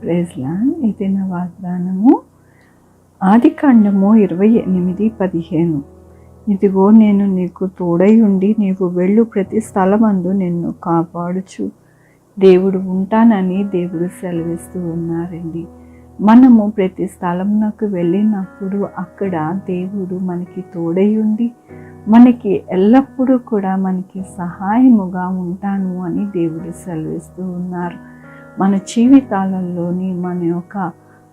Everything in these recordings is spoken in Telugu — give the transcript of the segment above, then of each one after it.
ప్రైజ్లా ఇది నా వాగ్దానము. ఆదికాండము 28:15. ఇదిగో నేను నీకు తోడై ఉండి నీవు వెళ్ళు ప్రతి స్థలమందు నిన్ను కాపాడుచు దేవుడు ఉంటానని దేవుడు సెలవిస్తూ ఉన్నారండి. మనము ప్రతి స్థలమునకు వెళ్ళినప్పుడు అక్కడ దేవుడు మనకి తోడై ఉండి మనకి ఎల్లప్పుడూ కూడా మనకి సహాయముగా ఉంటాను అని దేవుడు సెలవిస్తూ ఉన్నారు. మన జీవితాలలోని మన యొక్క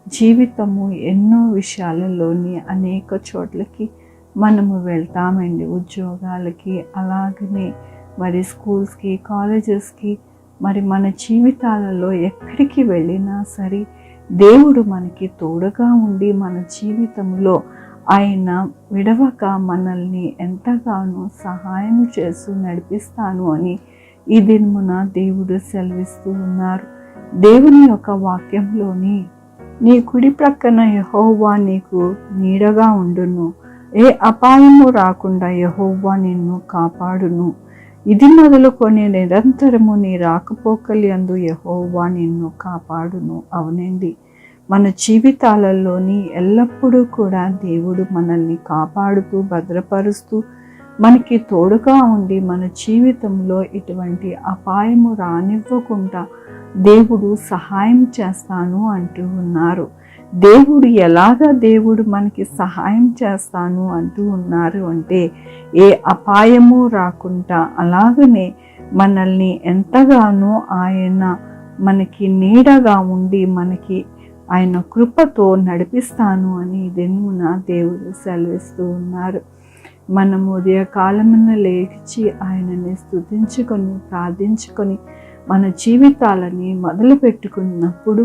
జీవితము ఎన్నో విషయాలలోని అనేక చోట్లకి మనము వెళ్తామండి. ఉద్యోగాలకి, అలాగనే మరి స్కూల్స్కి, కాలేజెస్కి, మరి మన జీవితాలలో ఎక్కడికి వెళ్ళినా సరే దేవుడు మనకి తోడుగా ఉండి మన జీవితంలో ఆయన విడవక మనల్ని ఎంతగానో సహాయం చేస్తూ నడిపిస్తాను అని ఈ దినమున దేవుడు సెలవిస్తూ ఉన్నారు. దేవుని యొక్క వాక్యంలోని నీ కుడి ప్రక్కన యెహోవా నీకు నీడగా ఉండును, ఏ అపాయము రాకుండా యెహోవా నిన్ను కాపాడును, ఇది మొదలుకొని నిరంతరము నీ రాకపోకలి యందు యెహోవా నిన్ను కాపాడును. అవునండి, మన జీవితాలలోని ఎల్లప్పుడూ కూడా దేవుడు మనల్ని కాపాడుతూ భద్రపరుస్తూ మనకి తోడుగా ఉండి మన జీవితంలో ఎటువంటి అపాయము రానివ్వకుండా దేవుడు సహాయం చేస్తాను అంటూ ఉన్నారు. దేవుడు మనకి సహాయం చేస్తాను అంటూ ఉన్నారు అంటే ఏ అపాయము రాకుండా అలాగనే మనల్ని ఎంతగానో ఆయన మనకి నీడగా ఉండి మనకి ఆయన కృపతో నడిపిస్తాను అని దినమున దేవుడు సెలవిస్తూ ఉన్నారు. మనము ఉదయకాలమున లేచి ఆయనని స్తుతించుకొని ప్రార్థించుకొని మన జీవితాలని మొదలు పెట్టుకున్నప్పుడు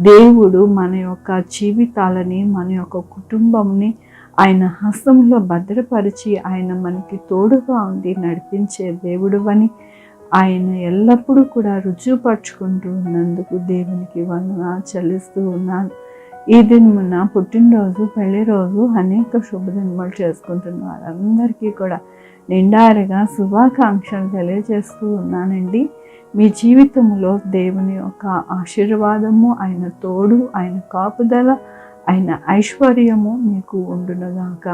దేవుడు మన యొక్క జీవితాలని, మన యొక్క కుటుంబంని ఆయన హస్తంలో భద్రపరిచి ఆయన మనకి తోడుగా ఉండి నడిపించే దేవుడు అని ఆయన ఎల్లప్పుడూ కూడా రుజువుపరుచుకుంటూ ఉన్నందుకు దేవునికి వందనాలు చెల్లిస్తూ ఉన్నాను. ఈ దినమున పుట్టినరోజు, పెళ్లి రోజు, అనేక శుభదినములు చేసుకుంటున్న వారందరికీ కూడా నిండారుగా శుభాకాంక్షలు తెలియజేస్తూ ఉన్నానండి. మీ జీవితంలో దేవుని యొక్క ఆశీర్వాదము, ఆయన తోడు, ఆయన కాపుదల, ఆయన ఐశ్వర్యము మీకు ఉండునుగాక.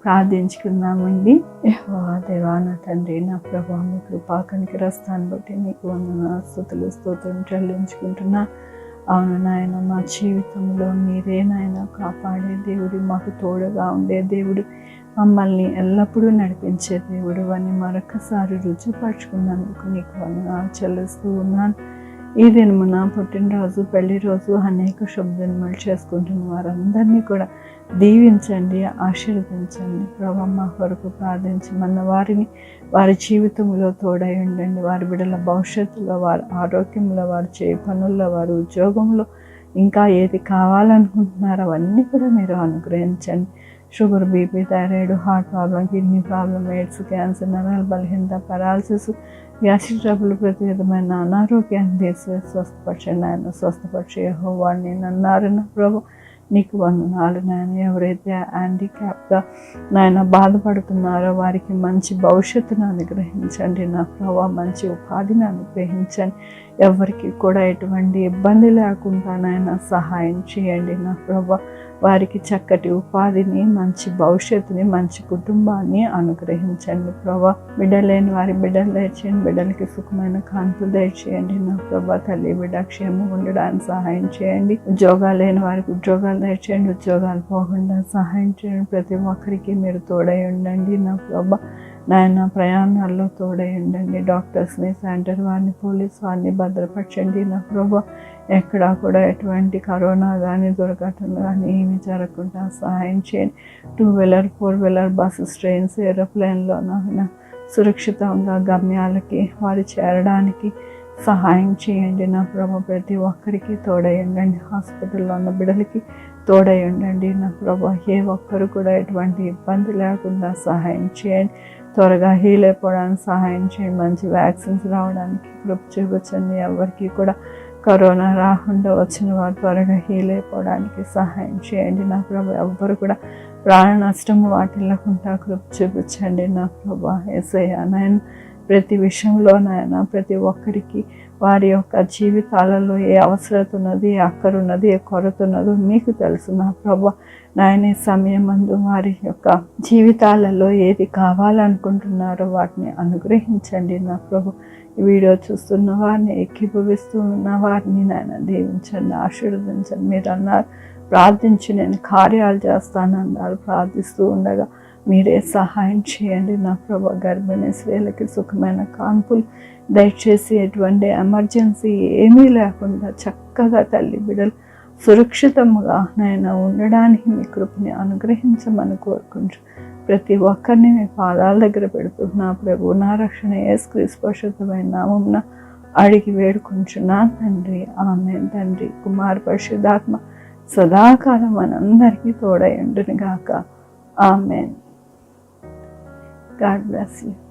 ప్రార్థించుకుందామండి. యెహోవా దేవా, నా తండ్రి, నా ప్రభువా, మీ కృపా కనికరస్తాన్ని బట్టి నీకు వందనాలు, స్తుతులు, స్తోత్రం చెల్లించుకుంటున్నా. అవును నాయన, మా జీవితంలో మీరే నాయన కాపాడే దేవుడు, మాకు తోడుగా ఉండే దేవుడు, మమ్మల్ని ఎల్లప్పుడూ నడిపించే దేవుడు అని మరొకసారి రుజువుపరుచుకున్నందుకు నీకు వందనాలు చెల్లిస్తూ ఉన్నాను. ఈ దినమున పుట్టినరోజు, పెళ్లి రోజు, అనేక శుభదినములు చేసుకుంటున్న వారందరినీ కూడా దీవించండి, ఆశీర్వదించండి. ప్రభు, మా కొరకు ప్రార్థించమన్న వారిని వారి జీవితంలో తోడై ఉండండి. వారి బిడ్డల భవిష్యత్తులో, వారి ఆరోగ్యంలో, వారు చేయ పనుల్లో, వారి ఉద్యోగంలో ఇంకా ఏది కావాలనుకుంటున్నారో అవన్నీ కూడా మీరు అనుగ్రహించండి. Sugar, BP, thyroid, heart problem, kidney problem, AIDS, cancer, నరాల బలహీనత, పెరాలసిస్, గ్యాస్ట్రిక్ ట్రబుల్, ప్రతి విధమైన అనారోగ్యాన్ని తీసి స్వస్థపరచండి. ఆయన స్వస్థపరిచే యెహోవా నేను అన్నారు నా ప్రభు. నీకు వందనాలు నాయన. ఎవరైతే హ్యాండిక్యాప్గా నాయన బాధపడుతున్నారో వారికి మంచి భవిష్యత్తును అనుగ్రహించండి నా ప్రభు. మంచి ఉపాధిని అనుగ్రహించండి. ఎవరికి కూడా ఎటువంటి ఇబ్బంది లేకుండా నాయన సహాయం చేయండి నా ప్రభు. వారికి చక్కటి ఉపాధిని, మంచి భవిష్యత్తుని, మంచి కుటుంబాన్ని అనుగ్రహించండి ప్రభా. బిడ్డలు లేని వారి బిడ్డలు దయచేయండి. బిడ్డలకి సుఖమైన కాన్పులు దయచేయండి నా ప్రభా. తల్లి బిడ్డ క్షేమం ఉండడానికి సహాయం చేయండి. ఉద్యోగాలు లేని వారికి ఉద్యోగాలు దయచేయండి. ఉద్యోగాలు పోకుండా సహాయం చేయండి. ప్రతి ఒక్కరికి మీరు తోడై ఉండండి నా ప్రభా. నాయన ప్రయాణాల్లో తోడై ఉండండి. డాక్టర్స్ని, శానిటరీ వారిని, పోలీస్ వారిని భద్రపరచండి నా ప్రభా. ఎక్కడా కూడా ఎటువంటి కరోనా కానీ దుర్ఘటనలు కానీ ఏమీ జరగకుండా సహాయం చేయండి. 2-వీలర్, 4-వీలర్ బస్సెస్, ట్రైన్స్, ఏరోప్లేన్లో సురక్షితంగా గమ్యాలకి వారు చేరడానికి సహాయం చేయండి నా ప్రభు. ప్రతి ఒక్కరికి తోడై ఉండండి. హాస్పిటల్లో ఉన్న బిడ్డలకి తోడై ఉండండి నా ప్రభు. ఏ ఒక్కరు కూడా ఎటువంటి ఇబ్బంది లేకుండా సహాయం చేయండి. త్వరగా హీల్ అయిపోవడానికి సహాయం చేయండి. మంచి వ్యాక్సిన్స్ రావడానికి కృప చూపించండి. ఎవరికి కూడా కరోనా రాకుండా వచ్చిన వారు త్వరగా హీల్ అయిపోవడానికి సహాయం చేయండి నా ప్రభు. ఎవ్వరు కూడా ప్రాణ నష్టము వాటిల్లకుండా కృప చూపించండి నా ప్రభు. యేసయ్యా నాయన, ప్రతి విషయంలో నాయన ప్రతి ఒక్కరికి వారి యొక్క జీవితాలలో ఏ అవసరత ఉన్నది, ఏ అక్కర ఉన్నది, ఏ కొరత ఉన్నదో మీకు తెలుసు నా ప్రభు. నాయన ఈ సమయం అందు వారి యొక్క జీవితాలలో ఏది కావాలనుకుంటున్నారో వాటిని అనుగ్రహించండి నా ప్రభు. ఈ వీడియో చూస్తున్న వారిని, ఏకీభవిస్తూ ఉన్న వారిని నాయన దీవించండి, ఆశీర్వదించండి. మీరు అన్నారు ప్రార్థించి నేను కార్యాలు చేస్తానన్నారు. ప్రార్థిస్తూ ఉండగా మీరే సహాయం చేయండి నా ప్రభు. గర్భిణీ స్త్రీలకి సుఖమైన కాన్పులు దయచేసి ఎటువంటి ఎమర్జెన్సీ ఏమీ లేకుండా చక్కగా తల్లి బిడ్డలు సురక్షితంగా నాయన ఉండడానికి మీ కృపని అనుగ్రహించమని కోరుకుంటూ ప్రతి ఒక్కరిని మీ పాదాల దగ్గర పెడుతున్నా ప్రభు. నా రక్షణ యేసుక్రీస్తు పరిశుద్ధమైన నామమున అడిగి వేడుకుంటున్నా తండ్రి. ఆమేన్. తండ్రి, కుమార పరిశుద్ధాత్మ సదాకాలం మనందరికీ తోడై ఉండును గాక. ఆమేన్. God bless you.